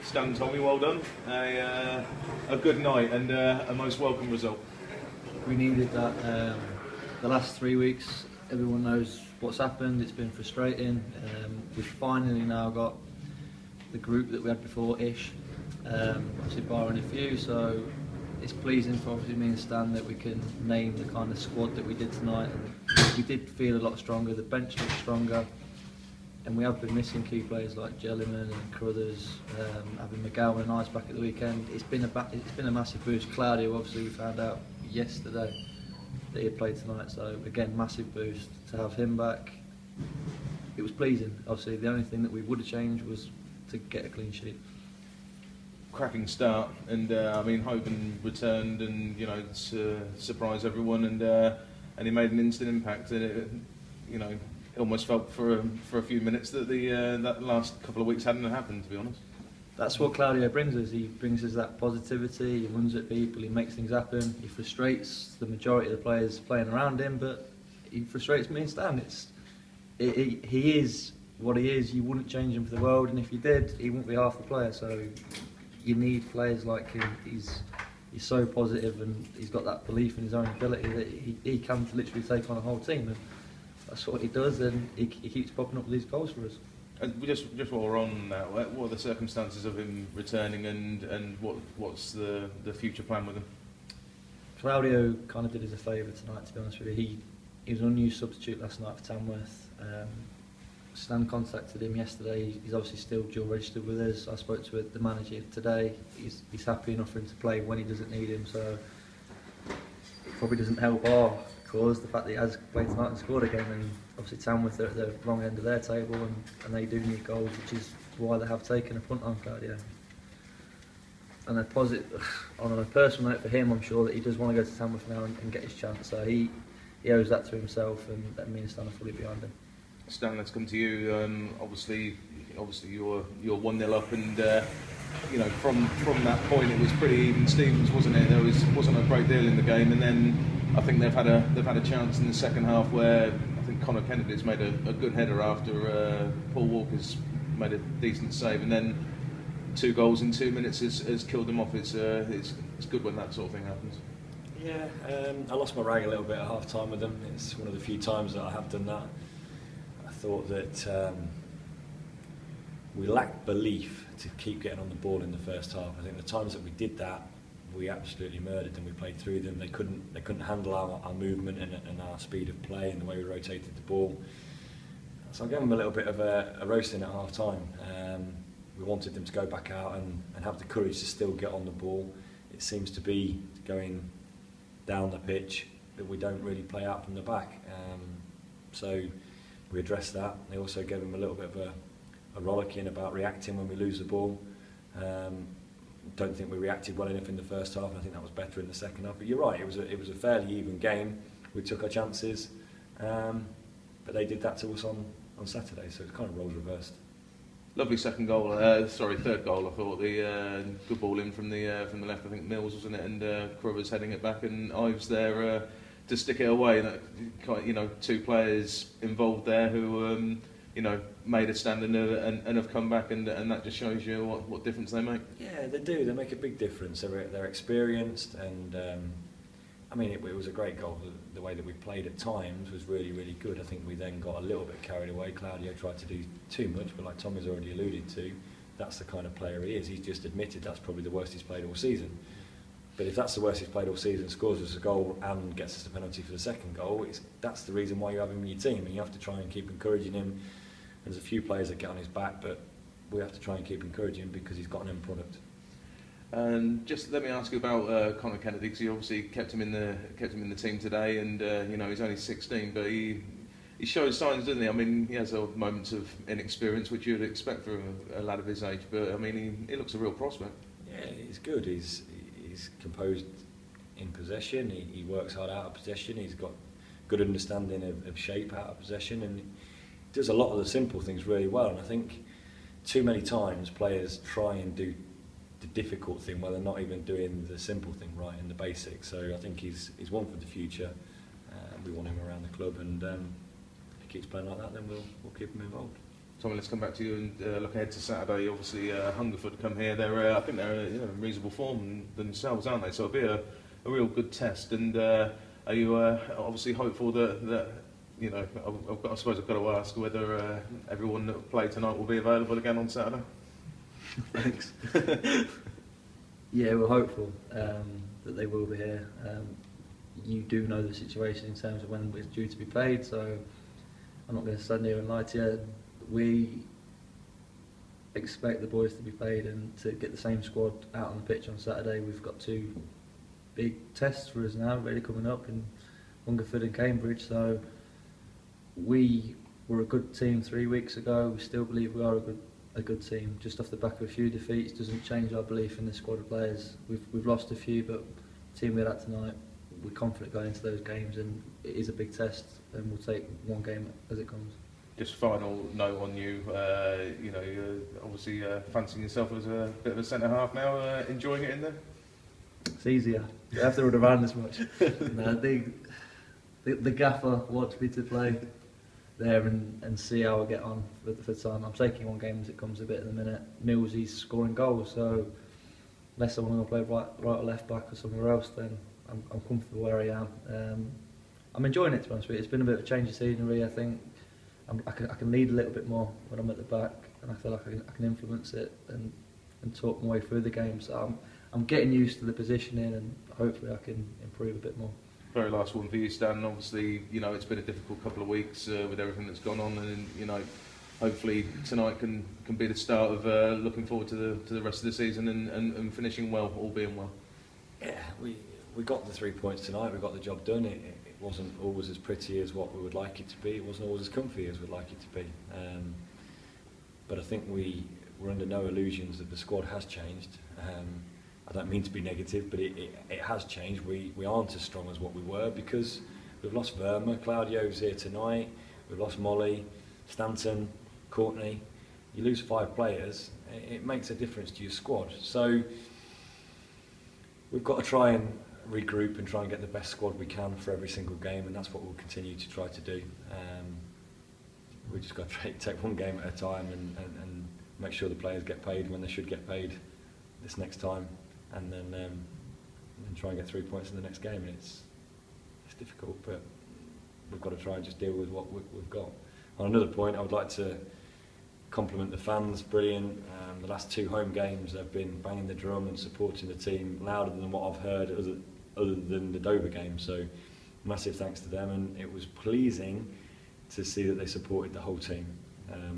Stan, Tommy, well done. A good night and a most welcome result. We needed that. The last 3 weeks, everyone knows what's happened. It's been frustrating. We've finally now got the group that we had before-ish, obviously barring a few, so it's pleasing for obviously me and Stan that we can name the kind of squad that we did tonight. And we did feel a lot stronger, the bench looked stronger, and we have been missing key players like Jelliman and Crothers, having McGowan and Ice back at the weekend. It's been a massive boost. Claudio, obviously, we found out yesterday that he had played tonight, so again, massive boost to have him back. It was pleasing. Obviously, the only thing that we would have changed was to get a clean sheet. Cracking start, and I mean, Hogan returned and surprised everyone, and he made an instant impact. And it almost felt for a few minutes that that last couple of weeks hadn't happened, to be honest. That's what Claudio brings us. He brings us that positivity. He runs at people. He makes things happen. He frustrates the majority of the players playing around him, but he frustrates me and Stan. He is what he is. You wouldn't change him for the world, and if you did, he wouldn't be half the player. So you need players like him. He's so positive, and he's got that belief in his own ability that he can literally take on a whole team, and that's what he does, and he keeps popping up these goals for us. And just while we're on that, what are the circumstances of him returning, and what's the future plan with him? Claudio kind of did us a favour tonight, to be honest with you. He was an unused substitute last night for Tamworth. Stan contacted him yesterday. He's obviously still dual registered with us. I spoke to the manager today. He's happy enough for him to play when he doesn't need him, so it probably doesn't help our cause, the fact that he has played tonight and scored again. And obviously Tamworth are at the wrong end of their table, and they do need goals, which is why they have taken a punt on Claudio. And on a personal note for him, I'm sure that he does want to go to Tamworth now and get his chance, so he owes that to himself, and me and Stan are fully behind him. Stan, let's come to you. Obviously you're 1-0 up, and from that point it was pretty even Stevens, wasn't it? There wasn't a great deal in the game, and then I think they've had a chance in the second half where I think Connor Kennedy's made a good header after Paul Walker's made a decent save, and then 2 goals in 2 minutes has killed them off. It's good when that sort of thing happens. Yeah, I lost my rag a little bit at half time with them. It's one of the few times that I have done that. I thought that we lacked belief to keep getting on the ball in the first half. I think the times that we did that, we absolutely murdered them. We played through them. They couldn't handle our movement and our speed of play and the way we rotated the ball. So I gave them a little bit of a roasting at half time. We wanted them to go back out and have the courage to still get on the ball. It seems to be going down the pitch that we don't really play out from the back. So we addressed that. They also gave them a little bit of a rollicking about reacting when we lose the ball. Don't think we reacted well enough in the first half. I think that was better in the second half. But you're right, it was a fairly even game. We took our chances, but they did that to us on Saturday. So it's kind of roles reversed. Lovely third goal. I thought the good ball in from the left. I think Mills was in it, and Crothers heading it back, and Ives there to stick it away. That 2 players involved there who made a stand and have come back, and that just shows you what difference they make. Yeah, they do. They make a big difference. They're experienced, and I mean it was a great goal. The way that we played at times was really, really good. I think we then got a little bit carried away. Claudio tried to do too much, but like Tommy's already alluded to, that's the kind of player he is. He's just admitted that's probably the worst he's played all season. But if that's the worst he's played all season, scores us a goal and gets us a penalty for the second goal, that's the reason why you have him in your team, and you have to try and keep encouraging him. There's a few players that get on his back, but we have to try and keep encouraging him because he's got an end product. And just let me ask you about Connor Kennedy, because you obviously kept him in the team today, and he's only 16, but he shows signs, doesn't he? I mean, he has moments of inexperience, which you'd expect for a lad of his age, but I mean, he looks a real prospect. Yeah, he's good. He's composed in possession. He works hard out of possession. He's got good understanding of shape out of possession, and he does a lot of the simple things really well. And I think too many times players try and do the difficult thing while they're not even doing the simple thing right and the basics. So I think he's one for the future. We want him around the club, and if he keeps playing like that, then we'll keep him involved. Tommy, let's come back to you and look ahead to Saturday. Obviously, Hungerford come here. I think they're in reasonable form themselves, aren't they? So it'll be a real good test. And are you obviously hopeful that I suppose I've got to ask whether everyone that will play tonight will be available again on Saturday? Thanks. Yeah, we're hopeful that they will be here. You do know the situation in terms of when it's due to be played, so I'm not going to stand here and lie to you. We expect the boys to be paid and to get the same squad out on the pitch on Saturday. We've got 2 big tests for us now, really coming up in Hungerford and Cambridge. So we were a good team 3 weeks ago. We still believe we are a good team. Just off the back of a few defeats doesn't change our belief in the squad of players. We've lost a few, but the team we had tonight, we're confident going into those games, and it is a big test, and we'll take one game as it comes. Just final note on you. You're obviously fancying yourself as a bit of a centre half now. Enjoying it in there? It's easier. You have to run around as much. No, the gaffer wants me to play there and see how I get on for time. I'm taking one game as it comes a bit at the minute. Mills, he's scoring goals, so unless I want to play right or left back or somewhere else, then I'm comfortable where I am. I'm enjoying it, to be honest with you. It's been a bit of a change of scenery. I think I can lead a little bit more when I'm at the back, and I feel like I can influence it and talk my way through the game. So I'm getting used to the positioning, and hopefully I can improve a bit more. Very last one for you, Stan. Obviously, it's been a difficult couple of weeks with everything that's gone on, and hopefully tonight can be the start of looking forward to the rest of the season and finishing well, all being well. Yeah, we got the 3 points tonight. We got the job done. It wasn't always as pretty as what we would like it to be. It wasn't always as comfy as we'd like it to be. But I think we were under no illusions that the squad has changed. I don't mean to be negative, but it has changed. We aren't as strong as what we were because we've lost Verma, Claudio's here tonight, we've lost Molly, Stanton, Courtney. You lose 5 players, it makes a difference to your squad. So we've got to try and regroup and try and get the best squad we can for every single game, and that's what we'll continue to try to do. We've just got to take one game at a time and make sure the players get paid when they should get paid this next time, and then try and get 3 points in the next game. And it's difficult, but we've got to try and just deal with what we've got. On another point, I would like to compliment the fans. Brilliant. The last 2 home games, they've been banging the drum and supporting the team louder than what I've heard other than the Dover game. So massive thanks to them, and it was pleasing to see that they supported the whole team.